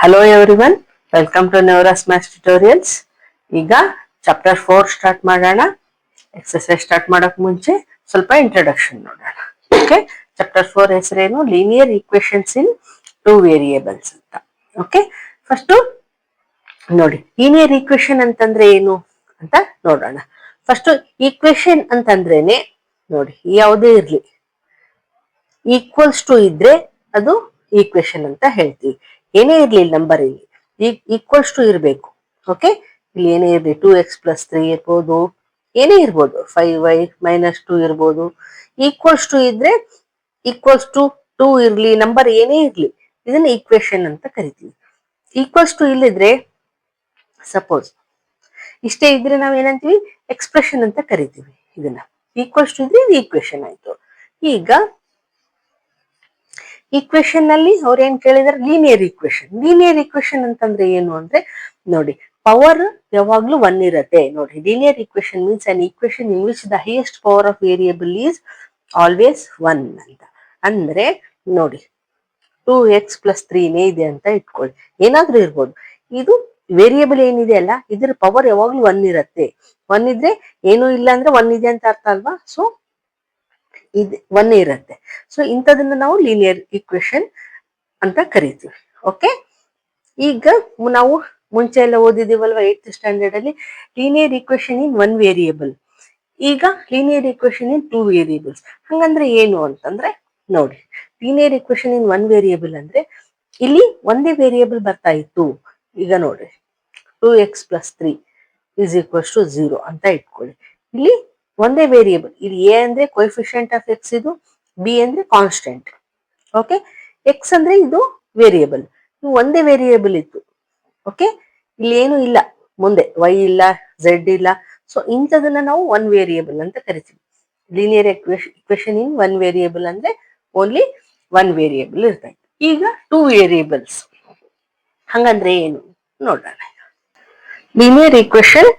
Hello everyone, welcome to Nevras Maths Tutorials. ಈಗ chapter 4 start ಮಾಡೋಣ. Exercise start ಮಾಡೋಕೆ ಮುಂಚೆ ಸ್ವಲ್ಪ ಇಂಟ್ರೊಡಕ್ಷನ್ ನೋಡೋಣ. ಓಕೆ, ಚಾಪ್ಟರ್ 4 ಹೆಸರೇನು? Linear equations in two variables ಅಂತ. ಓಕೆ, ಫಸ್ಟ್ ನೋಡಿ ಲೀನಿಯರ್ ಈಕ್ವೇಷನ್ ಅಂತಂದ್ರೆ ಏನು ಅಂತ ನೋಡೋಣ. ಫಸ್ಟ್ ಈಕ್ವೇಷನ್ ಅಂತಂದ್ರೇನೆ ನೋಡಿ ಯಾವುದೇ ಇರ್ಲಿ ಈಕ್ವಲ್ಸ್ ಟು ಇದ್ರೆ ಅದು ಈಕ್ವೇಷನ್ ಅಂತ ಹೇಳ್ತೀವಿ. ಏನೇ ಇರ್ಲಿ ನಂಬರ್ ಇಲ್ಲಿ ಈಕ್ವಲ್ಸ್ ಟು ಇರಬೇಕು. ಓಕೆ, ಇಲ್ಲಿ ಏನೇ ಇರ್ಲಿ 2x+3 ಇರ್ಬೋದು, ಏನೇ ಇರ್ಬೋದು, 5y - 2 ಇರ್ಬೋದು. ಈಕ್ವಲ್ಸ್ ಟು ಇದ್ರೆ ಈಕ್ವಲ್ಸ್ ಟು 2 ಇರ್ಲಿ, ನಂಬರ್ ಏನೇ ಇರ್ಲಿ, ಇದನ್ನ ಈಕ್ವೇಷನ್ ಅಂತ ಕರಿತೀವಿ. ಈಕ್ವಲ್ಸ್ ಟು ಇಲ್ಲಿದ್ರೆ ಸಪೋಸ್ ಇಷ್ಟೇ ಇದ್ರೆ ನಾವ್ ಏನಂತೀವಿ? ಎಕ್ಸ್ಪ್ರೆಷನ್ ಅಂತ ಕರಿತೀವಿ. ಇದನ್ನ ಈಕ್ವಲ್ಸ್ ಟು ಇದ್ರೆ ಇದು ಈಕ್ವೇಷನ್ ಆಯ್ತು. ಈಗ ಈಕ್ವೇಷನ್ ನಲ್ಲಿ ಅವ್ರು ಏನ್ ಕೇಳಿದಾರೆ? Linear equation. ಲೀನಿಯರ್ ಈಕ್ವೇಷನ್ ಅಂತಂದ್ರೆ ಏನು ಅಂದ್ರೆ ನೋಡಿ, ಪವರ್ ಯಾವಾಗ್ಲೂ 1 ಇರತ್ತೆ. ನೋಡಿ, linear equation means an equation in which the highest power of variable is always 1 ಅಂತ. ಅಂದ್ರೆ ನೋಡಿ 2x+3 ಇದೆ ಅಂತ ಇಟ್ಕೊಳ್ಳಿ, ಏನಾದ್ರೂ ಇರ್ಬೋದು. ಇದು ವೇರಿಯೇಬಲ್ ಏನಿದೆ ಅಲ್ಲ, ಇದ್ರ ಪವರ್ ಯಾವಾಗ್ಲೂ 1 ಇರತ್ತೆ. 1 ಇದ್ರೆ ಏನು ಇಲ್ಲ ಅಂದ್ರೆ 1 ಇದೆ ಅಂತ ಅರ್ಥ ಅಲ್ವಾ? ಸೊ ಇದು 1 ಇರತ್ತೆ. ಸೊ ಇಂಥದನ್ನ ನಾವು ಲೀನಿಯರ್ ಈಕ್ವೇಷನ್ ಅಂತ ಕರಿತೀವಿ. ಓಕೆ, ಈಗ ನಾವು ಮುಂಚೆ ಎಲ್ಲ ಓದಿದೀವಲ್ವಾ 8th ಸ್ಟ್ಯಾಂಡರ್ಡ್ ಅಲ್ಲಿ ಲೀನಿಯರ್ ಈಕ್ವೇಷನ್ ಇನ್ 1 ವೇರಿಯೇಬಲ್. ಈಗ ಲೀನಿಯರ್ ಈಕ್ವೇಷನ್ ಇನ್ 2 ವೇರಿಯೇಬಲ್ಸ್. ಹಂಗಂದ್ರೆ ಏನು ಅಂತಂದ್ರೆ ನೋಡಿ, ಲೀನಿಯರ್ ಈಕ್ವೇಷನ್ ಇನ್ 1 ವೇರಿಯೇಬಲ್ ಅಂದ್ರೆ ಇಲ್ಲಿ ಒಂದೇ ವೇರಿಯೇಬಲ್ ಬರ್ತಾ ಇತ್ತು. ಈಗ ನೋಡಿ 2x+3 = 0 ಅಂತ ಇಟ್ಕೊಳ್ಳಿ. ಇಲ್ಲಿ ಒಂದೇ ವೇರಿಯೇಬಲ್, ಇಲ್ಲಿ ಎ ಅಂದ್ರೆ ಕೋಎಫಿಷಿಯಂಟ್ ಆಫ್ ಎಕ್ಸ್, ಇದು ಬಿ ಅಂದ್ರೆ ಕಾನ್ಸ್ಟೆಂಟ್. ಓಕೆ, ಎಕ್ಸ್ ಅಂದ್ರೆ ಇದು ವೇರಿಯೇಬಲ್, ಒಂದೇ ವೇರಿಯೇಬಲ್ ಇತ್ತು. ಓಕೆ, ಇಲ್ಲಿ ಏನು ಇಲ್ಲ, ಮುಂದೆ ವೈ ಇಲ್ಲ, ಝೆಡ್ ಇಲ್ಲ. ಸೊ ಇಂಥದನ್ನ ನಾವು 1 ವೇರಿಯೇಬಲ್ ಅಂತ ಕರಿತೀವಿ. ಲೀನಿಯರ್ ಈಕ್ವೇಷನ್ ಇನ್ 1 ವೇರಿಯೇಬಲ್ ಅಂದ್ರೆ ಓನ್ಲಿ 1 ವೇರಿಯೇಬಲ್ ಇರ್ತದೆ. ಈಗ 2 ವೇರಿಯೇಬಲ್ಸ್ ಹಂಗಂದ್ರೆ ಏನು ನೋಡೋಣ. ಲೀನಿಯರ್ ಈಕ್ವೇಷನ್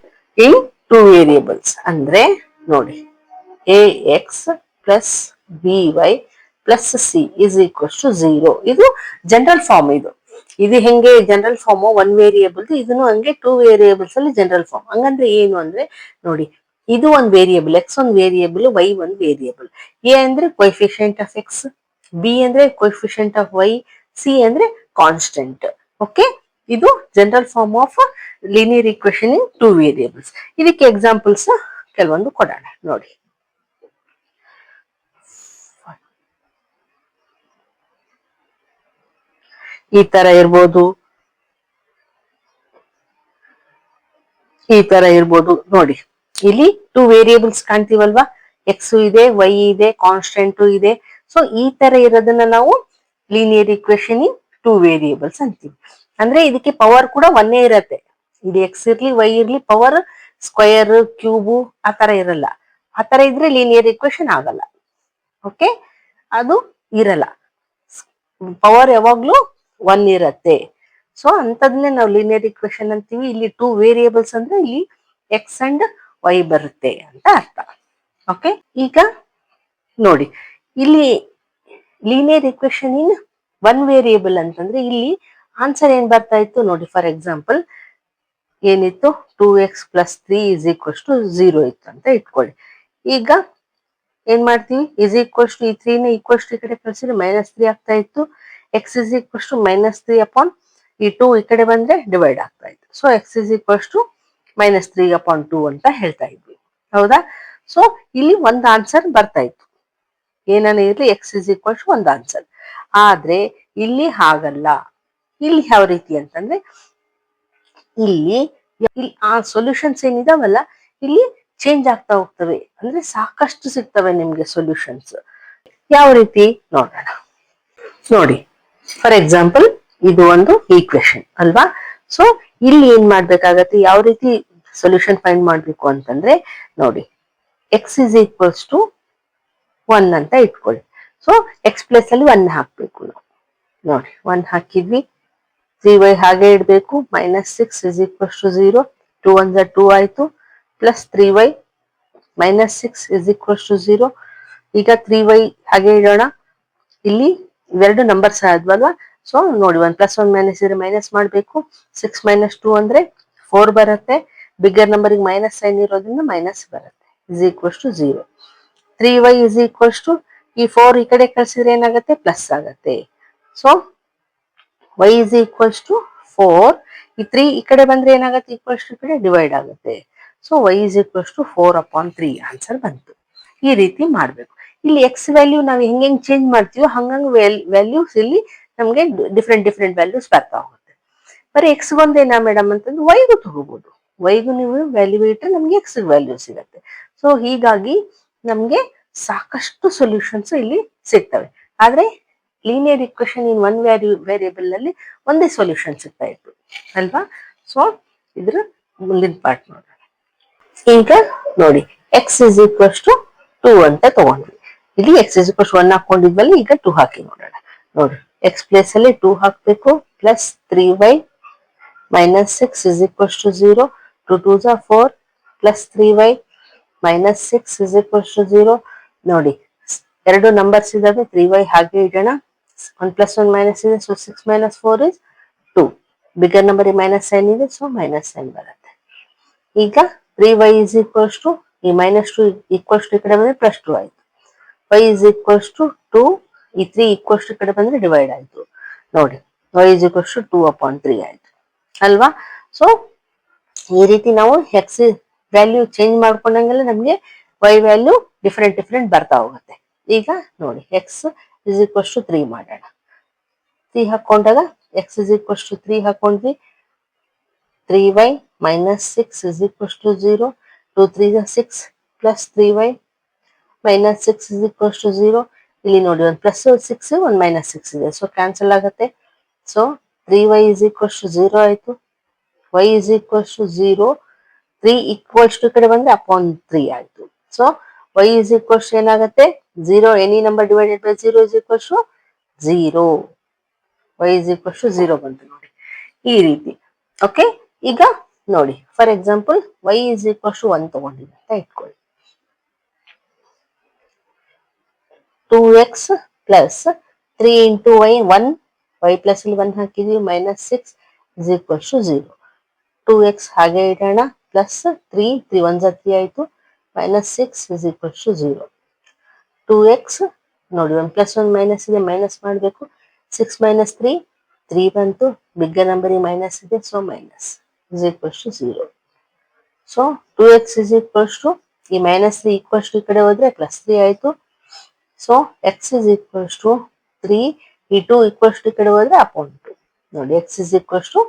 ಇನ್ 2 ವೇರಿಯೇಬಲ್ಸ್ ಅಂದ್ರೆ ನೋಡಿ, ax + by + c = 0. ಇದು ಜನರಲ್ ಫಾರ್ಮ್. ಇದು ಹೆಂಗೆ ಜನರಲ್ ಫಾರ್ಮ್ 1 ವೇರಿಯೇಬಲ್, ಇದನ್ನು ಹಂಗೆ 2 ವೇರಿಯೇಬಲ್ಸ್ ಅಲ್ಲಿ ಜನರಲ್ ಫಾರ್ಮ್. ಹಂಗಂದ್ರೆ ಏನು ಅಂದ್ರೆ ನೋಡಿ, ಇದು ಒಂದು ವೇರಿಯೇಬಲ್, ಎಕ್ಸ್ ಒಂದು ವೇರಿಯೇಬಲ್, ವೈ ಒಂದು ವೇರಿಯೇಬಲ್. ಎ ಅಂದ್ರೆ ಕೋಎಫಿಷಿಯಂಟ್ ಆಫ್ ಎಕ್ಸ್, ಬಿ ಅಂದ್ರೆ ಕೋಎಫಿಷಿಯಂಟ್ ಆಫ್ ವೈ, ಸಿ ಅಂದ್ರೆ ಕಾನ್ಸ್ಟೆಂಟ್. ಓಕೆ, ಇದು general form of linear equation in 2 variables. ಇದಕ್ಕೆ ಎಕ್ಸಾಂಪಲ್ಸ್ ಕೆಲವೊಂದು ಕೊಡೋಣ ನೋಡಿ. ಈ ತರ ಇರ್ಬೋದು, ಈ ತರ ಇರ್ಬೋದು. ನೋಡಿ, ಇಲ್ಲಿ 2 ವೇರಿಯೇಬಲ್ಸ್ ಕಾಣ್ತೀವಲ್ವಾ, ಎಕ್ಸ್ ಇದೆ, ವೈ ಇದೆ, ಕಾನ್ಸ್ಟೆಂಟ್ ಇದೆ. ಸೊ ಈ ತರ ಇರೋದನ್ನ ನಾವು ಲೀನಿಯರ್ ಈಕ್ವೇಷನ್ ಇನ್ 2 ವೇರಿಯೇಬಲ್ಸ್ ಅಂತೀವಿ. ಅಂದ್ರೆ ಇದಕ್ಕೆ ಪವರ್ ಕೂಡ 1 ಇರತ್ತೆ. ಇದು ಎಕ್ಸ್ ಇರ್ಲಿ, ವೈ ಇರ್ಲಿ, ಪವರ್ ಸ್ಕ್ವಯರ್, ಕ್ಯೂಬು ಆ ತರ ಇರಲ್ಲ. ಆ ತರ ಇದ್ರೆ ಲೀನಿಯರ್ ಈಕ್ವೇಷನ್ ಆಗಲ್ಲ. ಓಕೆ, ಅದು ಇರಲ್ಲ. ಪವರ್ ಯಾವಾಗ್ಲೂ 1 ಇರತ್ತೆ. ಸೊ ಅಂತದ್ನೇ ನಾವು ಲೀನಿಯರ್ ಈಕ್ವೇಷನ್ ಅಂತೀವಿ. ಇಲ್ಲಿ 2 ವೇರಿಯೇಬಲ್ಸ್ ಅಂದ್ರೆ ಇಲ್ಲಿ ಎಕ್ಸ್ ಅಂಡ್ ವೈ ಬರುತ್ತೆ ಅಂತ ಅರ್ಥ. ಓಕೆ, ಈಗ ನೋಡಿ, ಇಲ್ಲಿ ಲೀನಿಯರ್ ಈಕ್ವೇಷನ್ ಇನ್ 1 ವೇರಿಯೇಬಲ್ ಅಂತಂದ್ರೆ ಇಲ್ಲಿ ಆನ್ಸರ್ ಏನ್ ಬರ್ತಾ ಇತ್ತು ನೋಡಿ. ಫಾರ್ ಎಕ್ಸಾಂಪಲ್ ಏನಿತ್ತು? 2x+3 = 0 ಇತ್ತು ಅಂತ ಇಟ್ಕೊಳ್ಳಿ. ಈಗ ಏನ್ ಮಾಡ್ತೀವಿ? ಈ 3 ನ ಈ ಕಡೆ ಕಳಿಸಿದ್ರೆ -3 ಆಗ್ತಾ ಇತ್ತು. x -3 ಅಪಾನ್ ಈ 2 ಈ ಕಡೆ ಬಂದ್ರೆ ಡಿವೈಡ್ ಆಗ್ತಾ ಇತ್ತು. ಸೊ x -3/2 ಅಂತ ಹೇಳ್ತಾ ಇದ್ವಿ, ಹೌದಾ? ಸೊ ಇಲ್ಲಿ ಒಂದು ಆನ್ಸರ್ ಬರ್ತಾ ಇತ್ತು, ಏನಾನ ಇರ್ಲಿ x ಒಂದು ಆನ್ಸರ್. ಆದ್ರೆ ಇಲ್ಲಿ ಹಾಗಲ್ಲ. ಇಲ್ಲಿ ಯಾವ ರೀತಿ ಅಂತಂದ್ರೆ ಇಲ್ಲಿ ಆ ಸೊಲ್ಯೂಷನ್ಸ್ ಏನಿದಾವಲ್ಲ, ಇಲ್ಲಿ ಚೇಂಜ್ ಆಗ್ತಾ ಹೋಗ್ತವೆ. ಅಂದ್ರೆ ಸಾಕಷ್ಟು ಸಿಗ್ತವೆ ನಿಮ್ಗೆ ಸೊಲ್ಯೂಷನ್ಸ್. ಯಾವ ರೀತಿ ನೋಡೋಣ ನೋಡಿ. ಫಾರ್ ಎಕ್ಸಾಂಪಲ್ ಇದು ಒಂದು ಈಕ್ವೇಶನ್ ಅಲ್ವಾ? ಸೊ ಇಲ್ಲಿ ಏನ್ ಮಾಡ್ಬೇಕಾಗತ್ತೆ, ಯಾವ ರೀತಿ ಸೊಲ್ಯೂಷನ್ ಫೈಂಡ್ ಮಾಡ್ಬೇಕು ಅಂತಂದ್ರೆ ನೋಡಿ, x = 1 ಅಂತ ಇಟ್ಕೊಳ್ಳಿ. ಸೊ x ಪ್ಲೇಸ್ ಅಲ್ಲಿ 1 ಹಾಕ್ಬೇಕು ನಾವು. ನೋಡಿ 1 ಹಾಕಿದ್ವಿ, 3y ಹಾಗೆ ಇಡ್ಬೇಕು, -6 = 0, 2 1 2 ಆಯ್ತು, ಪ್ಲಸ್ 3y -6 = 0. ಈಗ 3y ಹಾಗೆ ಇಡೋಣ. ಇಲ್ಲಿ ಇವೆರಡು ನಂಬರ್ಸ್ ಆದ್ವಲ್ವಾ, ಸೊ ನೋಡಿ 1 + 1 - ಇದ್ರೆ ಮೈನಸ್ ಮಾಡಬೇಕು. 6 - 2 ಅಂದ್ರೆ 4 ಬರುತ್ತೆ. ಬಿಗ್ಗರ್ ನಂಬರಿಗೆ ಮೈನಸ್ ಸೈನ್ ಇರೋದ್ರಿಂದ ಮೈನಸ್ ಬರುತ್ತೆ. Is equals to 0. 3y is equals to ಈ 4 ಈ ಕಡೆ ಕಳ್ಸಿದ್ರೆ ಏನಾಗುತ್ತೆ, ಪ್ಲಸ್ ಆಗುತ್ತೆ. So y is equals to 4. ಈ 3 ಈ ಕಡೆ ಬಂದ್ರೆ ಏನಾಗುತ್ತೆ, ಈಕ್ವಲ್ಸ್ ಟು ಈ ಕಡೆ ಡಿವೈಡ್ ಆಗುತ್ತೆ. So y is equals to 4/3 answer ಬಂತು. ಈ ರೀತಿ ಮಾಡಬೇಕು. ಇಲ್ಲಿ ಎಕ್ಸ್ ವ್ಯಾಲ್ಯೂ ನಾವು ಹೆಂಗೆ ಚೇಂಜ್ ಮಾಡ್ತೀವೋ ಹಂಗಂಗೆ ವ್ಯಾಲ್ಯೂಸ್ ಇಲ್ಲಿ ನಮಗೆ ಡಿಫ್ರೆಂಟ್ ವ್ಯಾಲ್ಯೂಸ್ ಬರ್ತಾ ಹೋಗುತ್ತೆ. ಬರೀ ಎಕ್ಸ್ ಒಂದೇನಾ ಮೇಡಮ್ ಅಂತಂದ್ರೆ ವೈಗೂ ತಗೋಬಹುದು. ವೈಗೂ ನೀವು ವ್ಯಾಲ್ಯೂ ಇಟ್ಟರೆ ನಮ್ಗೆ ಎಕ್ಸ್ ವ್ಯಾಲ್ಯೂ ಸಿಗುತ್ತೆ. ಸೊ ಹೀಗಾಗಿ ನಮ್ಗೆ ಸಾಕಷ್ಟು ಸೊಲ್ಯೂಷನ್ಸ್ ಇಲ್ಲಿ ಸಿಗ್ತವೆ. ಆದ್ರೆ linear equation in one variable ಅಲ್ಲಿ ಒಂದೇ ಸೊಲ್ಯೂಷನ್ ಸಿಗ್ತಾ ಇತ್ತು ಅಲ್ವಾ. ಸೊ ಇದ್ರ ಮುಂದಿನ ಪಾರ್ಟ್ ನೋಡೋಣ. ಈಗ ನೋಡಿ ಎಕ್ಸ್ ಇಸ್ ಈಕ್ವಲ್ಸ್ ಟು 2 ಅಂತ ತಗೊಂಡ್ವಿ. ಇಲ್ಲಿ ಎಕ್ಸ್ ಇಸ್ ಈಕ್ವಲ್ಸ್ 1 ಹಾಕೊಂಡಿದ್ವಲ್ಲಿ, ಈಗ 2 ಹಾಕಿ ನೋಡೋಣ. ನೋಡಿ ಎಕ್ಸ್ ಪ್ಲೇಸ್ ಅಲ್ಲಿ 2 ಹಾಕ್ಬೇಕು. Plus 3y - 6 is equals to 0. 2 × 2 = 4 plus 3y - 6 is equals to 0. ನೋಡಿ ಎರಡು ನಂಬರ್ಸ್ ಇದಾವೆ, 3y ಹಾಗೆ ಇಡೋಣ. 1 + 1 - ಇದೆ, so 6 - 4 is 2. Bigger number minus sign ಇದೆ, ಸೊ ಮೈನಸ್ ಸೈನ್ ಬರುತ್ತೆ. ಈಗ 3y ಇಸ್ ಈಕ್ವಲ್ಸ್ ಟು ಈ -2 ಈಕ್ವಲ್ಸ್ ಟು ಈ ಕಡೆ ಬಂದ್ರೆ +2 ಆಯ್ತು. y is equals to 2. ಈ 3 ಈಕ್ವಲ್ಸ್ ಟು ಈ ಕಡೆ ಬಂದ್ರೆ ಡಿವೈಡ್ ಆಯ್ತು. ನೋಡಿ y ಇಸ್ ಈಕ್ವಲ್ಸ್ ಟು 2/3 ಆಯ್ತು ಅಲ್ವಾ. ಸೊ ಈ ರೀತಿ ನಾವು ಎಕ್ಸ್ ವ್ಯಾಲ್ಯೂ ಚೇಂಜ್ ಮಾಡ್ಕೊಂಡಂಗೆಲ್ಲ ನಮ್ಗೆ y ವ್ಯಾಲ್ಯೂ ಡಿಫ್ರೆಂಟ್ ಬರ್ತಾ ಹೋಗುತ್ತೆ. ಈಗ ನೋಡಿ ಎಕ್ಸ್ ಇಸ್ ಈಕ್ವಲ್ಸ್ ಟು 3 ಮಾಡೋಣ. 3 ಹಾಕೊಂಡಾಗ ಎಕ್ಸ್ ಇಸ್ ಈಕ್ವಲ್ಸ್ ಟು 3 ಹಾಕೊಂಡ್ವಿ. 3y - 6 is equals to 0. 2 × 3 = 6 plus 3y - 6 is equals to 0. ಇಲ್ಲಿ ನೋಡಿ 1 + 6 1 - 6 ಇದೆ, ಸೊ ಕ್ಯಾನ್ಸಲ್ ಆಗುತ್ತೆ. So 3y is equals to 0 ಆಯ್ತು. y is equals to 0. 3 equals to ಕಡೆ ಬಂದ್ರೆ /3 ಆಯ್ತು. ಸೊ y ಇಸ್ ಈಕ್ವಲ್ಸ್ ಏನಾಗುತ್ತೆ, 0 any number divided by 0 is equals to 0. y is equals to 0 ಬಂತು ನೋಡಿ ಈ ರೀತಿ. ಓಕೆ, ಈಗ ನೋಡಿ for example y is equals to 1 ತಗೊಂಡಿದ್ದೆ ಅಂತ ಇಟ್ಕೊಳ್ಳಿ. 2x plus 3 × y 1 y plus ಇಲ್ಲಿ 1 ಹಾಕಿದ್ವಿ -6 ಇಸ್ ಈಕ್ವಲ್ಸ್ ಟು 0. 2x ಹಾಗೆ ಇಡೋಣ. ಪ್ಲಸ್ 3 3 1 = 3 ಆಯ್ತು. -6 ಇಸ್ ಈಕ್ವಲ್ಸ್ ಟು 0. 2x ನೋಡಿ 1 + 1 - ಇದೆ, ಮೈನಸ್ ಮಾಡಬೇಕು. 6 - 3 3 ಬಂತು. ಬಿಗ್ಗರ್ ನಂಬರ್ ಮೈನಸ್ ಇದೆ, so minus is equals to 0. So 2x is equals to ಈ -3 ಈಕ್ವಲ್ಸ್ ಟು ಈ ಕಡೆ ಹೋದ್ರೆ +3 ಆಯ್ತು. So x is equals to 3. ಈ 2 ಈಕ್ವಲ್ಸ್ ಟು ಈ ಕಡೆ ಹೋದ್ರೆ /2. ನೋಡಿ x ಇಸ್ ಈಕ್ವಲ್ಸ್ ಟು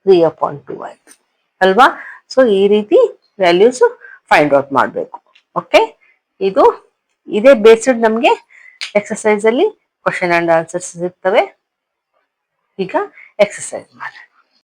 3/2 ಆಯ್ತು ಅಲ್ವಾ. ಸೊ ಈ ರೀತಿ ವ್ಯಾಲ್ಯೂಸ್ ಫೈಂಡ್ ಔಟ್ ಮಾಡಬೇಕು. ಓಕೆ, ಇದೇ ಬೇಸ್ಡ್ ನಮಗೆ ಎಕ್ಸರ್ಸೈಸ್ ಅಲ್ಲಿ ಕ್ವಶನ್ ಅಂಡ್ ಆನ್ಸರ್ಸ್ ಸಿಗ್ತವೆ. ಈಗ ಎಕ್ಸರ್ಸೈಸ್ ಮಾಡೋಣ.